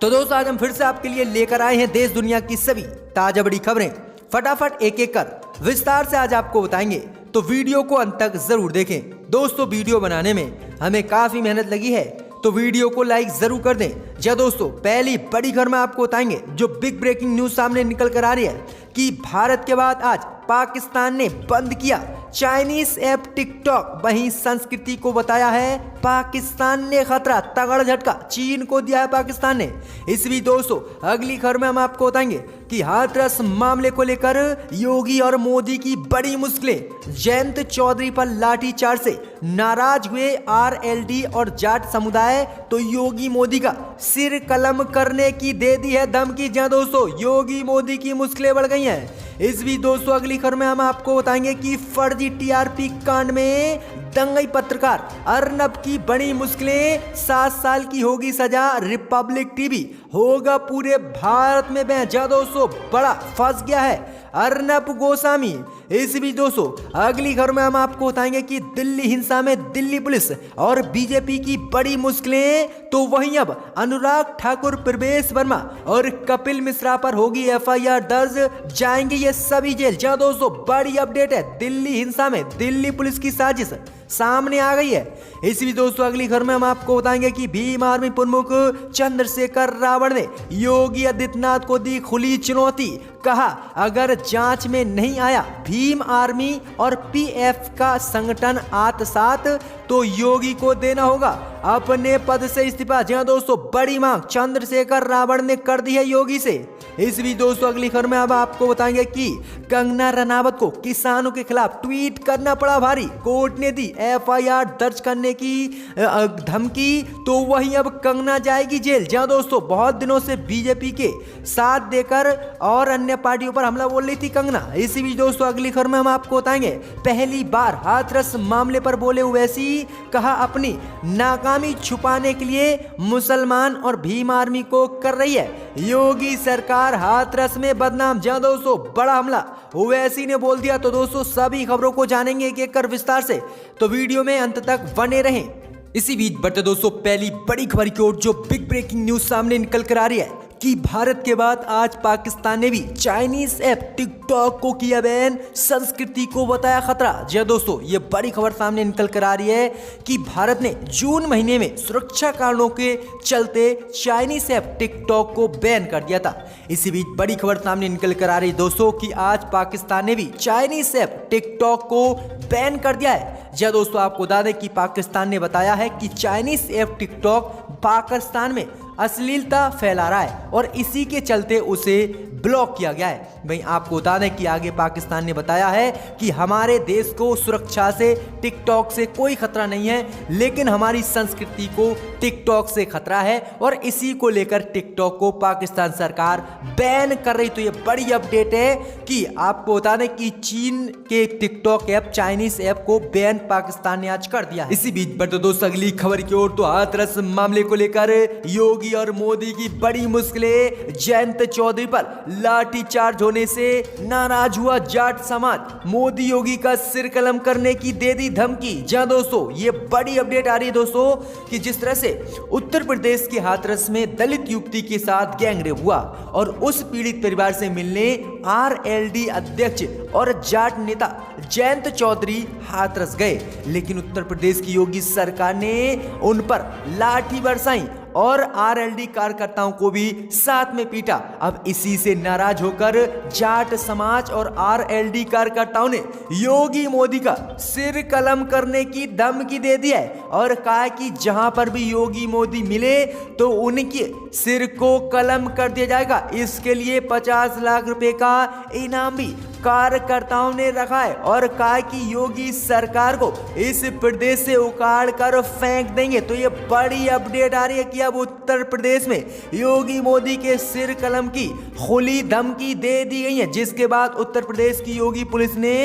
तो दोस्तों आज हम फिर से आपके लिए लेकर आए हैं देश दुनिया की सभी ताजा बड़ी खबरें। फटाफट एक एक कर विस्तार से आज आपको बताएंगे, तो वीडियो को अंत तक जरूर देखें। दोस्तों वीडियो बनाने में हमें काफी मेहनत लगी है, तो वीडियो को लाइक जरूर कर दें। जी दोस्तों, पहली बड़ी खबर में आपको बताएंगे जो बिग ब्रेकिंग न्यूज सामने निकल कर आ रही है कि भारत के बाद आज पाकिस्तान ने बंद किया चाइनीज ऐप टिकटॉक। वहीं संस्कृति को बताया है पाकिस्तान ने खतरा, तगड़ा झटका चीन को दिया है पाकिस्तान ने। इस बीच दोस्तों अगली खबर में हम आपको बताएंगे कि हाथरस मामले को लेकर योगी और मोदी की बड़ी मुश्किलें। जयंत चौधरी पर लाठीचार्ज से नाराज हुए आरएलडी और जाट समुदाय, तो योगी मोदी का सिर कलम करने की दे दी है धमकी। जहां दोस्तों योगी मोदी की मुश्किलें बढ़ गई हैं। इस बीच दोस्तों अगली खबर में हम आपको बताएंगे कि फर्जी टीआरपी कांड में दंगई पत्रकार अर्नब की बड़ी मुश्किलें, 7 साल की होगी सजा। रिपब्लिक टीवी होगा पूरे भारत में बैन। दोस्तों बड़ा फंस गया है अर्नब गोस्वामी। इस बीच दोस्तों अगली खबर में हम आपको बताएंगे कि दिल्ली हिंसा में दिल्ली पुलिस और बीजेपी की बड़ी मुश्किलें। तो वहीं अब अनुराग ठाकुर, प्रवेश वर्मा और कपिल मिश्रा पर होगी एफआईआर दर्ज, जाएंगे ये सभी जेल। जहां दोस्तों बड़ी अपडेट है, दिल्ली हिंसा में दिल्ली पुलिस की साजिश सामने आ गई है। इस बीच दोस्तों अगली खबर में हम आपको बताएंगे कि भीम आर्मी प्रमुख चंद्रशेखर रावण ने योगी आदित्यनाथ को दी खुली चुनौती। कहा अगर जांच में नहीं आया भीम आर्मी और पीएफ का संगठन आत्मसात, तो योगी को देना होगा अपने पद से इस्तीफा। जी दोस्तों बड़ी मांग चंद्रशेखर रावण ने कर दी है योगी से। इस बीच दोस्तों अगली खबर में अब आपको बताएंगे कि कंगना रनावत को किसानों के खिलाफ ट्वीट करना पड़ा भारी, कोर्ट ने दी एफआईआर दर्ज करने की धमकी। तो वहीं अब कंगना जाएगी जेल। जहां दोस्तों बहुत दिनों से बीजेपी के साथ देकर और अन्य पार्टियों पर हमला बोल रही थी कंगना। इसी बीच दोस्तों अगली खबर में हम आपको बताएंगे पहली बार हाथरस मामले पर बोले ओवैसी। कहा अपनी नाकामी छुपाने के लिए मुसलमान और भीम आर्मी को कर रही है योगी सरकार हाथरस में बदनाम। जहां दोस्तों बड़ा हमला ओवैसी ने बोल दिया। तो दोस्तों सभी खबरों को जानेंगे एक एक कर विस्तार से, तो वीडियो में अंत तक बने रहें। इसी बीच बढ़ते दोस्तों पहली बड़ी खबर की ओर जो बिग ब्रेकिंग न्यूज सामने निकल कर आ रही है कि भारत के बाद आज पाकिस्तान ने भी चाइनीज ऐप टिकटॉक को किया बैन, संस्कृति को बताया खतरा। जी दोस्तों ये बड़ी खबर सामने निकल कर आ रही है कि भारत ने जून महीने में सुरक्षा कारणों के चलते चाइनीज ऐप टिकटॉक को बैन कर दिया था। इसी बीच बड़ी खबर सामने निकल कर आ रही है दोस्तों कि आज पाकिस्तान ने भी चाइनीज ऐप टिकटॉक को बैन कर दिया है। जी दोस्तों आपको बता दें कि पाकिस्तान ने बताया है कि चाइनीज ऐप टिकटॉक पाकिस्तान में अश्लीलता फैला रहा है और इसी के चलते उसे ब्लॉक किया गया है। भाई आपको बता दें कि आगे पाकिस्तान ने बताया है कि हमारे देश को सुरक्षा से टिकटॉक से कोई खतरा नहीं है, लेकिन हमारी संस्कृति को टिकटॉक से खतरा है और इसी को लेकर टिकटॉक को पाकिस्तान सरकार बैन कर रही। तो ये बड़ी अपडेट है कि आपको बता दें कि चीन के टिकटॉक ऐप चाइनीज ऐप को बैन पाकिस्तान ने आज कर दिया। इसी बीच बढ़ते दोस्तों अगली खबर की ओर, तो हाथरस मामले को लेकर योगी और मोदी की बड़ी मुश्किलें। जयंत चौधरी पर लाठीचार्ज होने से नाराज हुआ जाट समाज, मोदी योगी का सिर कलम करने की दे दी धमकी। जहां दोस्तों ये बड़ी अपडेट आ रही है दोस्तों कि जिस तरह से उत्तर प्रदेश के हाथरस में दलित युवती के साथ गैंगरेप हुआ और उस पीड़ित परिवार से मिलने आरएलडी अध्यक्ष और जाट नेता जयंत चौधरी हाथरस गए, लेकिन उत्तर प्रदेश की योगी सरकार ने उन पर लाठी बरसाई और आरएलडी कार्यकर्ताओं को भी साथ में पीटा। अब इसी से नाराज होकर जाट समाज और आरएलडी कार्यकर्ताओं ने योगी मोदी का सिर कलम करने की धमकी दे दी है और कहा कि जहां पर भी योगी मोदी मिले तो उनके सिर को कलम कर दिया जाएगा। इसके लिए 50 लाख रुपए का इनाम भी कार्यकर्ताओं ने रखा है और कहा कि योगी सरकार को इस प्रदेश से उखाड़ कर फेंक देंगे। तो ये बड़ी अपडेट आ रही है कि अब उत्तर प्रदेश में योगी मोदी के सिर कलम की खुली धमकी दे दी गई है, जिसके बाद उत्तर प्रदेश की योगी पुलिस ने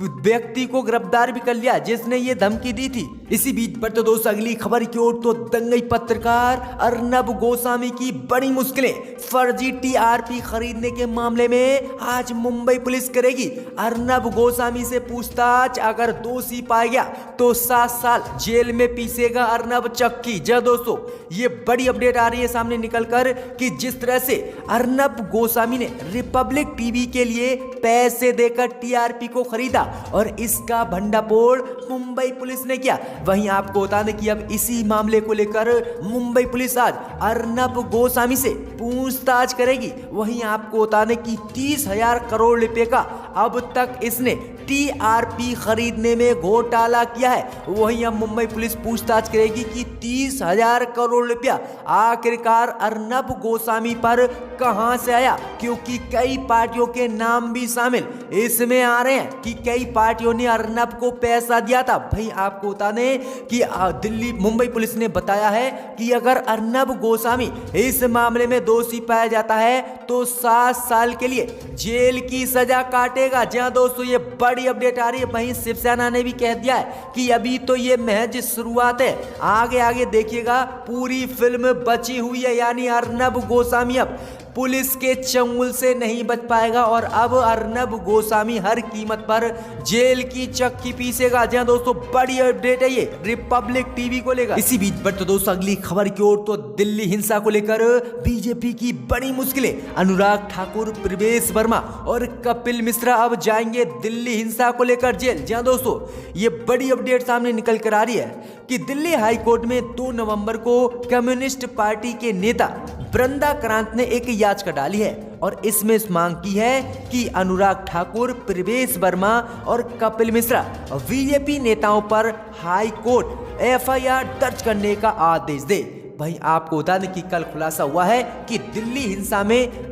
व्यक्ति को गिरफ्तार भी कर लिया जिसने ये धमकी दी थी। इसी बीच बढ़ते दोस्तों अगली खबर की ओर तो दंगई पत्रकार अर्नब गोस्वामी की बड़ी मुश्किलें। फर्जी टीआरपी खरीदने के मामले में आज मुंबई पुलिस करेगी अर्नब गोस्वामी से पूछताछ। अगर दोषी पाया गया तो 7 साल जेल में पीसेगा अर्नब चक्की। जी दोस्तों, ये बड़ी अपडेट आ रही है सामने निकलकर कि जिस तरह से अर्नब गोस्वामी ने रिपब्लिक टीवी के लिए पैसे देकर टीआरपी को खरीदा और इसका भंडाफोड़ मुंबई पुलिस ने किया। वहीं आपको बता दें कि अब इसी मामले को लेकर मुंबई पुलिस आज अर्नब गोस्वामी से पूछताछ करेगी। वहीं आपको बता दें कि 30,000 करोड़ रुपए का अब तक इसने टीआरपी खरीदने में घोटाला किया है। वहीं अब मुंबई पुलिस पूछताछ करेगी कि 30,000 करोड़ रुपया आखिरकार अर्नब गोस्वामी पर कहां से आया, क्योंकि कई पार्टियों के नाम भी शामिल इसमें आ रहे हैं कि कई पार्टियों ने अर्नब को पैसा दिया था। भाई आपको बता दें कि मुंबई पुलिस ने बताया है कि अगर अर्नब गोस्वामी इस मामले में दोषी पाया जाता है तो 7 साल के लिए जेल की सजा काटेगा। जहां दोस्तों ये बड़ी अपडेट आ रही है। वहीं शिवसेना ने भी कह दिया है कि अभी तो ये महज शुरुआत है, आगे आगे देखिएगा पूरी फिल्म बची हुई है। यानी अर्नब गोस्वामी अब पुलिस के चंगुल से नहीं बच पाएगा और अब अर्नब गोस्वामी हर कीमत पर जेल की चक्की पीसेगा। जहां दोस्तों बड़ी अपडेट है ये रिपब्लिक टीवी को लेकर। इसी बीच बढ़ते दोस्तों अगली खबर की ओर तो दिल्ली हिंसा को लेकर बीजेपी की बड़ी मुश्किलें। अनुराग ठाकुर, प्रवेश वर्मा और कपिल मिश्रा अब जाएंगे दिल्ली हिंसा को लेकर जेल। जहां दोस्तों ये बड़ी अपडेट सामने निकल कर आ रही है कि दिल्ली हाई कोर्ट में 2 नवंबर को कम्युनिस्ट पार्टी के नेता वृंदा क्रांत ने एक याचिका डाली है और इसमें मांग की है कि अनुराग ठाकुर, प्रवेश वर्मा और कपिल मिश्रा बीजेपी नेताओं पर हाई कोर्ट एफआईआर दर्ज करने का आदेश दे। भाई आपको बता दें कि कल खुलासा हुआ है कि दिल्ली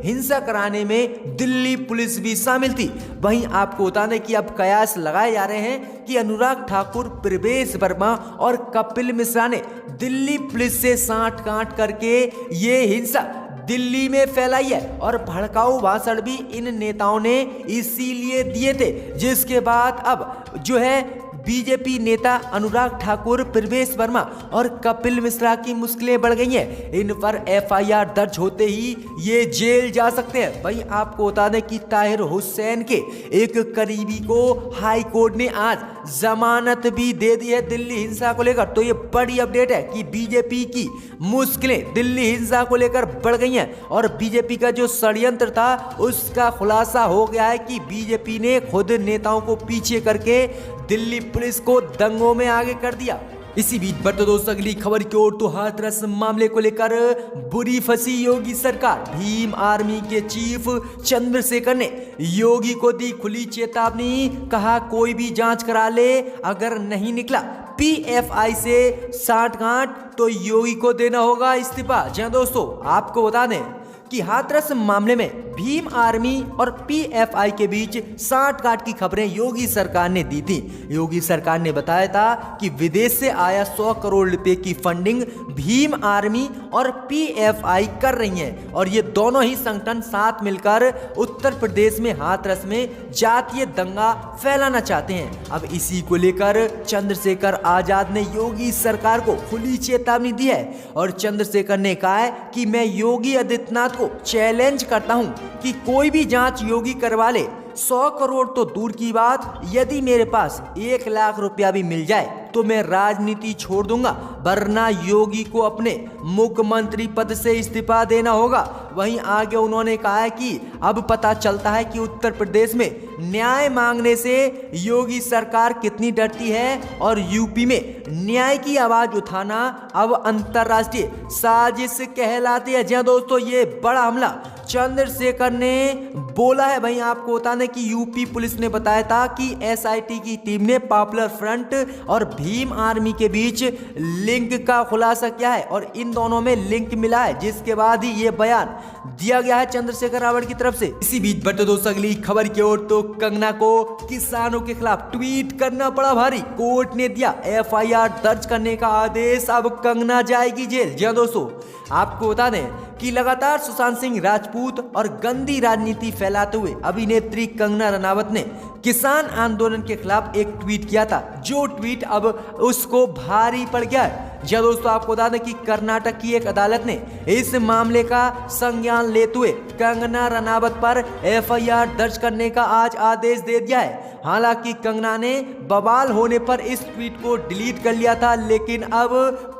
हिंसा कराने में दिल्ली पुलिस भी शामिल थी। वहीं आपको बता दें कि अब कयास लगाए जा रहे हैं कि अनुराग ठाकुर, प्रवेश वर्मा और कपिल मिश्रा ने दिल्ली पुलिस से सांठ-गांठ करके ये हिंसा दिल्ली में फैलाई है और भड़काऊ भाषण भी इन नेताओं ने इसीलिए दिए थे, जिसके बाद अब जो है बीजेपी नेता अनुराग ठाकुर, प्रवेश वर्मा और कपिल मिश्रा की मुश्किलें बढ़ गई हैं। इन पर एफआईआर दर्ज होते ही ये जेल जा सकते हैं। भाई आपको बता दें कि ताहिर हुसैन के एक करीबी को हाई कोर्ट ने आज जमानत भी दे दी है दिल्ली हिंसा को लेकर। तो ये बड़ी अपडेट है कि बीजेपी की मुश्किलें दिल्ली हिंसा को लेकर बढ़ गई हैं और बीजेपी का जो षड्यंत्र था उसका खुलासा हो गया है कि बीजेपी ने खुद नेताओं को पीछे करके दिल्ली पुलिस को दंगों में आगे कर दिया। इसी बीच बढ़ते दोस्तों अगली खबर की ओर तो हाथरस मामले को लेकर बुरी फंसी योगी सरकार। भीम आर्मी के चीफ चंद्रशेखर ने योगी को दी खुली चेतावनी, कहा कोई भी जांच करा ले, अगर नहीं निकला पीएफआई से सांठ-गांठ तो योगी को देना होगा इस्तीफा। जी दोस्तों आपको बता दें कि हाथरस मामले में भीम आर्मी और पीएफआई के बीच सांठ-गांठ की खबरें योगी सरकार ने दी थी। योगी सरकार ने बताया था कि विदेश से आया 100 करोड़ रुपए की फंडिंग भीम आर्मी और पीएफआई कर रही हैं और ये दोनों ही संगठन साथ मिलकर उत्तर प्रदेश में हाथरस में जातीय दंगा फैलाना चाहते हैं। अब इसी को लेकर चंद्रशेखर आजाद ने योगी सरकार को खुली चेतावनी दी है और चंद्रशेखर ने कहा है कि मैं योगी आदित्यनाथ को चैलेंज करता हूं कि कोई भी जांच योगी करवा ले। 100 करोड़ तो दूर की बात, यदि मेरे पास 1 लाख रुपया भी मिल जाए तो मैं राजनीति छोड़ दूंगा, वरना योगी को अपने मुख्यमंत्री पद से इस्तीफा देना होगा। वहीं आगे उन्होंने कहा है कि अब पता चलता है कि उत्तर प्रदेश में न्याय मांगने से योगी सरकार कितनी डरती है और यूपी में न्याय की आवाज उठाना अब अंतर्राष्ट्रीय साजिश कहलाती है। जी दोस्तों ये बड़ा हमला चंद्रशेखर ने बोला है। वहीं आपको बता दें कि यूपी पुलिस ने बताया था कि एसआईटी की टीम ने पॉपुलर फ्रंट और भीम आर्मी के बीच लिंक का खुलासा किया है और इन दोनों में लिंक मिला है, जिसके बाद ही ये बयान दिया गया है चंद्रशेखर रावत की तरफ से। इसी बीच बढ़ते दोस्तों अगली खबर की ओर तो कंगना को किसानों के खिलाफ ट्वीट करना पड़ा भारी। कोर्ट ने दिया एफआईआर दर्ज करने का आदेश, अब कंगना जाएगी जेल। जी दोस्तों आपको बता दें कि लगातार सुशांत सिंह राजपूत और गंदी राजनीति फैलाते हुए अभिनेत्री कंगना रनावत ने किसान आंदोलन के खिलाफ एक ट्वीट किया था, जो ट्वीट अब उसको भारी पड़ गया है। जी दोस्तों, आपको बता दें कि कर्नाटक की एक अदालत ने इस मामले का संज्ञान लेते हुए कंगना रनावत पर एफआईआर दर्ज करने का आज आदेश दे दिया है। हालांकि कंगना ने बवाल होने पर इस ट्वीट को डिलीट कर लिया था, लेकिन अब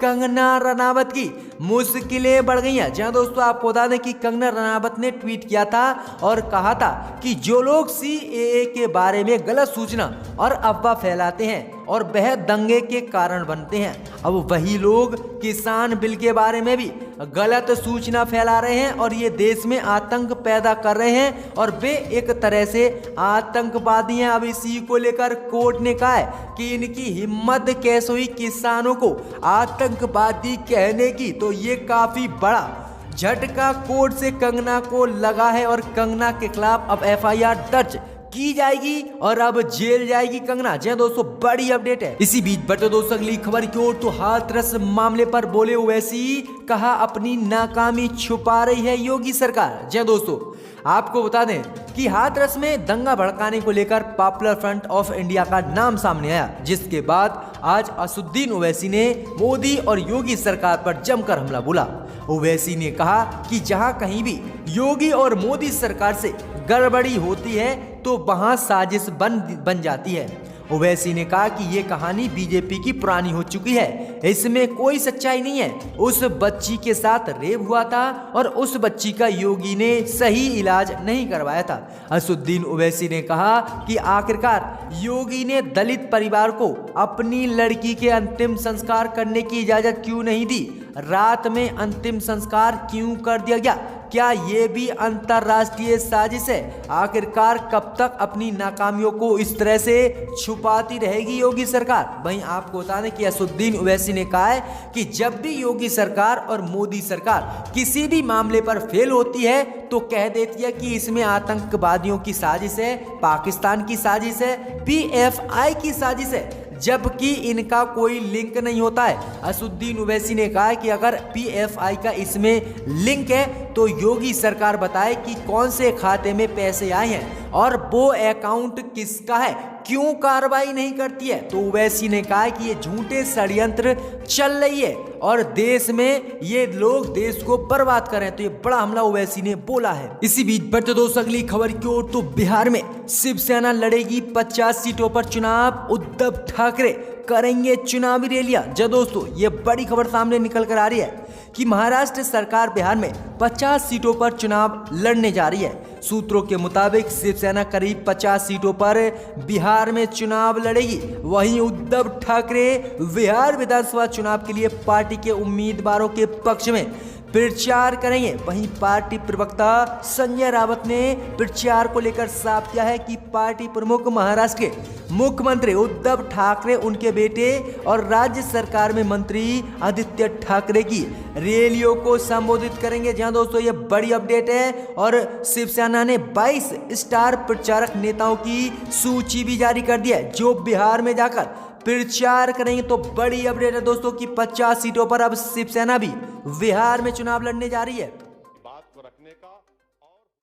कंगना रनावत की मुश्किलें बढ़ गई हैं। जहां दोस्तों, आपको बता दें कि कंगना रनावत ने ट्वीट किया था और कहा था कि जो लोग सीएए के बारे में गलत सूचना और अफवाह फैलाते हैं और वह दंगे के कारण बनते हैं, अब वही लोग किसान बिल के बारे में भी गलत सूचना फैला रहे हैं और ये देश में आतंक पैदा कर रहे हैं और वे एक तरह से आतंकवादी हैं। अब इसी को लेकर कोर्ट ने कहा है कि इनकी हिम्मत कैसे हुई किसानों को आतंकवादी कहने की, तो ये काफी बड़ा झटका कोर्ट से कंगना को लगा है और कंगना के खिलाफ अब एफआईआर दर्ज की जाएगी और अब जेल जाएगी कंगना। जी दोस्तों, बड़ी अपडेट है। इसी बीच बढ़ते दोस्तों अगली खबर की ओर, तो हाथरस मामले पर बोले ओवैसी, कहा अपनी नाकामी छुपा रही है योगी सरकार। जी दोस्तों, आपको बता दें कि हाथरस में दंगा भड़काने को लेकर पॉपुलर फ्रंट ऑफ इंडिया का नाम सामने आया, जिसके बाद आज असदुद्दीन ओवैसी ने मोदी और योगी सरकार पर जमकर हमला बोला। ओवैसी ने कहा कि जहां कहीं भी योगी और मोदी सरकार से गड़बड़ी होती है तो वहां साजिश बन जाती है। ओवैसी ने कहा कि ये कहानी बीजेपी की पुरानी हो चुकी है, इसमें कोई सच्चाई नहीं है। उस बच्ची के साथ रेप हुआ था और उस बच्ची का योगी ने सही इलाज नहीं करवाया था। असदुद्दीन ओवैसी ने कहा कि आखिरकार योगी ने दलित परिवार को अपनी लड़की के अंतिम संस्कार करने की इजाजत क्यों नहीं दी? रात में अंतिम संस्कार क्यों कर दिया गया? क्या ये भी अंतरराष्ट्रीय साजिश है? आखिरकार कब तक अपनी नाकामियों को इस तरह से छुपाती रहेगी योगी सरकार? वहीं आपको बता दें कि असदुद्दीन ओवैसी ने कहा है कि जब भी योगी सरकार और मोदी सरकार किसी भी मामले पर फेल होती है तो कह देती है कि इसमें आतंकवादियों की साजिश है, पाकिस्तान की साजिश है, पीएफआई की साजिश है, जबकि इनका कोई लिंक नहीं होता है। असदुद्दीन ओवैसी ने कहा कि अगर पीएफआई का इसमें लिंक है तो योगी सरकार बताए कि कौन से खाते में पैसे आए हैं और वो अकाउंट किसका है, क्यों कार्रवाई नहीं करती है। तो ओवैसी ने कहा कि ये झूठे षड्यंत्र चल रही है और देश में ये लोग देश को बर्बाद कर रहे हैं। तो ये बड़ा हमला ओवैसी ने बोला है। इसी बीच बढ़ते दोस्तों अगली खबर की ओर, तो बिहार में शिवसेना लड़ेगी 50 सीटों पर चुनाव, उद्धव ठाकरे करेंगे चुनावी रैलियां। जो दोस्तों, ये बड़ी खबर सामने निकल कर आ रही है कि महाराष्ट्र सरकार बिहार में 50 सीटों पर चुनाव लड़ने जा रही है। सूत्रों के मुताबिक शिवसेना करीब 50 सीटों पर बिहार में चुनाव लड़ेगी। वहीं उद्धव ठाकरे बिहार विधानसभा चुनाव के लिए पार्टी के उम्मीदवारों के पक्ष में प्रचार करेंगे। वहीं पार्टी प्रवक्ता संजय रावत ने प्रचार को लेकर साफ किया है कि पार्टी प्रमुख महाराष्ट्र के मुख्यमंत्री उद्धव ठाकरे, उनके बेटे और राज्य सरकार में मंत्री आदित्य ठाकरे की रैलियों को संबोधित करेंगे। जहां दोस्तों ये बड़ी अपडेट है और शिवसेना ने 22 स्टार प्रचारक नेताओं की सूची भी जारी कर दी है जो बिहार में जाकर प्रचार करेंगे। तो बड़ी अपडेट है दोस्तों कि 50 सीटों पर अब शिवसेना भी बिहार में चुनाव लड़ने जा रही है।